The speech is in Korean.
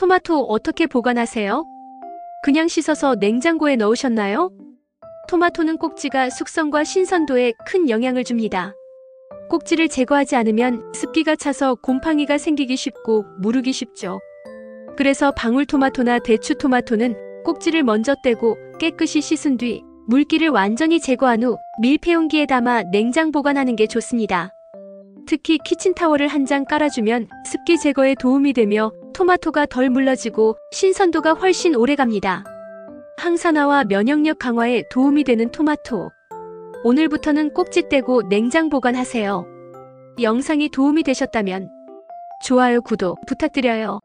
토마토 어떻게 보관하세요? 그냥 씻어서 냉장고에 넣으셨나요? 토마토는 꼭지가 숙성과 신선도에 큰 영향을 줍니다. 꼭지를 제거하지 않으면 습기가 차서 곰팡이가 생기기 쉽고 무르기 쉽죠. 그래서 방울토마토나 대추토마토는 꼭지를 먼저 떼고 깨끗이 씻은 뒤 물기를 완전히 제거한 후 밀폐용기에 담아 냉장 보관하는 게 좋습니다. 특히 키친타월을 한 장 깔아주면 습기 제거에 도움이 되며 토마토가 덜 물러지고 신선도가 훨씬 오래갑니다. 항산화와 면역력 강화에 도움이 되는 토마토. 오늘부터는 꼭지 떼고 냉장 보관하세요. 영상이 도움이 되셨다면 좋아요, 구독 부탁드려요.